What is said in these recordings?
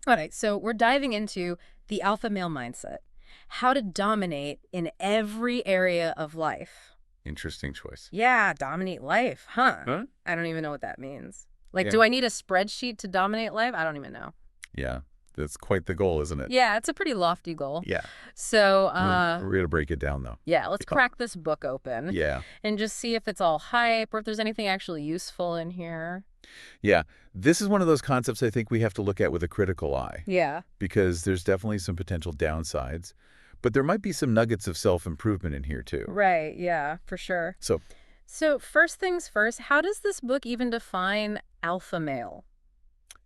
All right, so we're diving into the alpha male mindset, how to dominate in every area of life. Interesting choice. Yeah, dominate life, huh? Huh? I don't even know what that means. Like, Yeah. do I need a spreadsheet to dominate life? I don't even know. Yeah. That's quite the goal, isn't it? Yeah, it's a pretty lofty goal. Yeah. So, We're going to break it down, though. yeah, let's Yeah. crack this book open Yeah. and just see if it's all hype or if there's anything actually useful in here. Yeah. This is one of those concepts I think we have to look at with a critical eye Yeah. because there's definitely some potential downsides, but there might be some nuggets of self-improvement in here, too. Right, yeah, for sure. So, So, first things first, how does this book even define alpha male?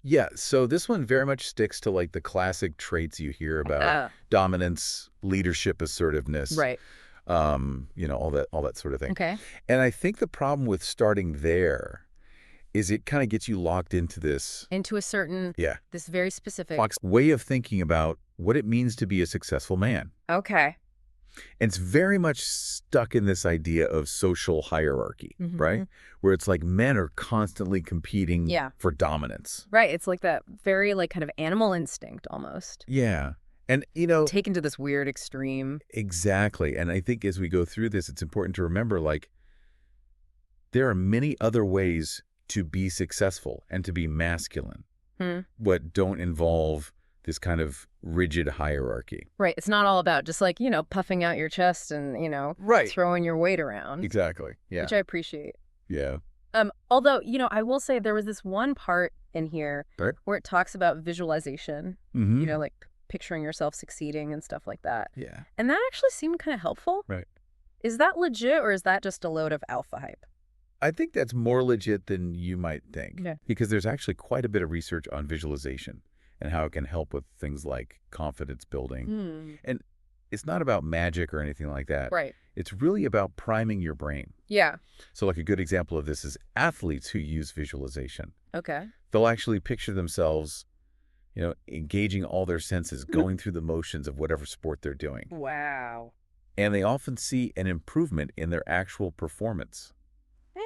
yeah. So this one very much sticks to like the classic traits you hear about dominance, leadership, assertiveness, Right. all that sort of thing. Okay. And I think the problem with starting there is it kind of gets you locked into this, Into a certain, yeah, this very specific. Fox way of thinking about what it means to be a successful man. Okay. And it's very much stuck in this idea of social hierarchy, Mhm. right? Where it's like men are constantly competing Yeah. for dominance. Right. It's like that very, like, kind of animal instinct almost. Yeah. And, Taken to this weird extreme. exactly. And I think as we go through this, it's important to remember, like, there are many other ways to be successful and to be masculine, what don't involve this kind of rigid hierarchy. Right. It's not all about just like, puffing out your chest and, Right. throwing your weight around, Exactly. Yeah. which I appreciate. Yeah. Although, I will say there was this one part in here Right. where it talks about visualization, Mm-hmm. like picturing yourself succeeding and stuff like that. Yeah. And that actually seemed kind of helpful. Right. Is that legit or is that just a load of alpha hype? I think that's more legit than you might think. Yeah. Because there's actually quite a bit of research on visualization and how it can help with things like confidence building. And it's not about magic or anything like that. Right. It's really about priming your brain. Yeah. So like a good example of this is athletes who use visualization. Okay. They'll actually picture themselves, engaging all their senses, going through the motions of whatever sport they're doing. Wow. And they often see an improvement in their actual performance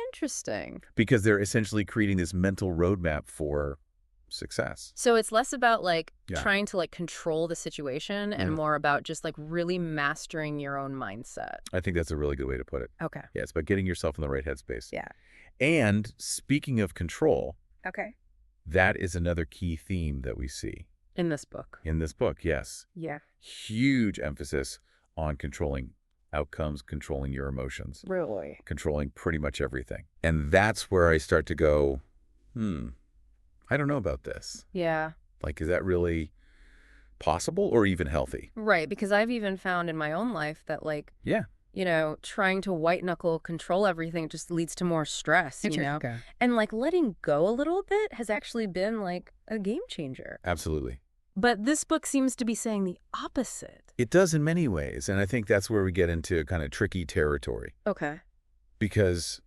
Interesting. because they're essentially creating this mental roadmap for success. So it's less about like Yeah. trying to like control the situation and Yeah. more about just like really mastering your own mindset. I think that's a really good way to put it. Okay. Yeah, it's about getting yourself in the right headspace. Yeah. And speaking of control, Okay. that is another key theme that we see In this book. in this book, yes. Yeah. Huge emphasis on controlling outcomes, controlling your emotions, Really? controlling pretty much everything. And that's where I start to go, I don't know about this. Yeah. Like, is that really possible or even healthy? Right. Because I've even found in my own life that like, Yeah. trying to white knuckle control everything just leads to more stress, Okay. And like letting go a little bit has actually been like a game changer. Absolutely. But this book seems to be saying the opposite. It does in many ways. And I think that's where we get into kind of tricky territory Okay. because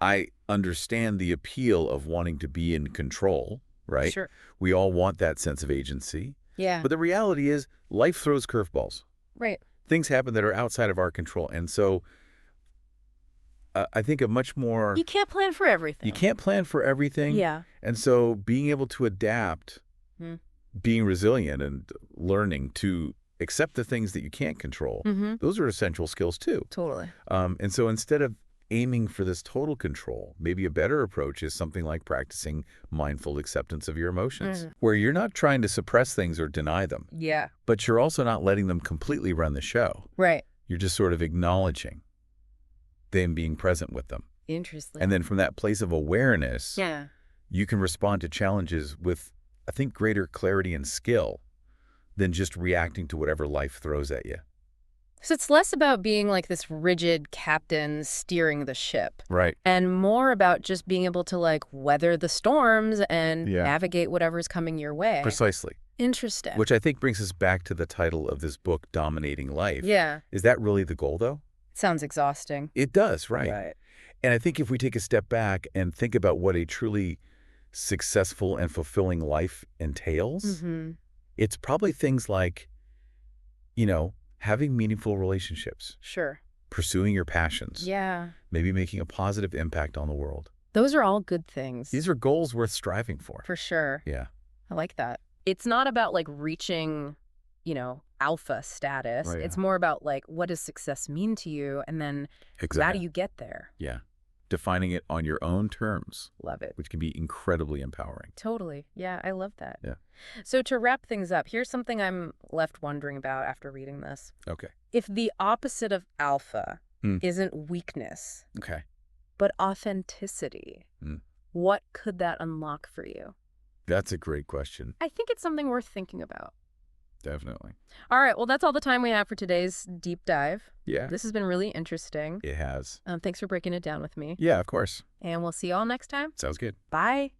I understand the appeal of wanting to be in control, right? Sure. We all want that sense of agency. Yeah. But the reality is life throws curveballs. Right. Things happen that are outside of our control. And so I think a much more... You can't plan for everything. You can't plan for everything. Yeah. And so being able to adapt, being resilient and learning to accept the things that you can't control, those are essential skills too. Totally. And so instead of aiming for this total control, maybe a better approach is something like practicing mindful acceptance of your emotions, where you're not trying to suppress things or deny them, Yeah. but you're also not letting them completely run the show. Right. You're just sort of acknowledging them, being present with them. Interesting. And then from that place of awareness, yeah. you can respond to challenges with, I think, greater clarity and skill than just reacting to whatever life throws at you. So it's less about being like this rigid captain steering the ship Right. and more about just being able to like weather the storms and Yeah. navigate whatever's coming your way. Precisely. Interesting. Which I think brings us back to the title of this book, Dominating Life. Yeah. Is that really the goal, though? Sounds exhausting. It does, right? And I think if we take a step back and think about what a truly successful and fulfilling life entails, it's probably things like, having meaningful relationships, Sure. pursuing your passions, Yeah. maybe making a positive impact on the world. Those are all good things. These are goals worth striving for. For sure. Yeah. I like that. It's not about like reaching, alpha status. Right, It's yeah. more about like, what does success mean to you? And then how do Exactly. you get there? Yeah. Defining it on your own terms, Love it. which can be incredibly empowering. Totally. Yeah, I love that. Yeah. So to wrap things up, here's something I'm left wondering about after reading this. Okay. If the opposite of alpha Hmm. isn't weakness, Okay. but authenticity, Hmm. what could that unlock for you? That's a great question. I think it's something worth thinking about. Definitely. All right, well, that's all the time we have for today's deep dive. Yeah. This has been really interesting. It has. Thanks for breaking it down with me. Yeah, of course. And we'll see you all next time. Sounds good. Bye.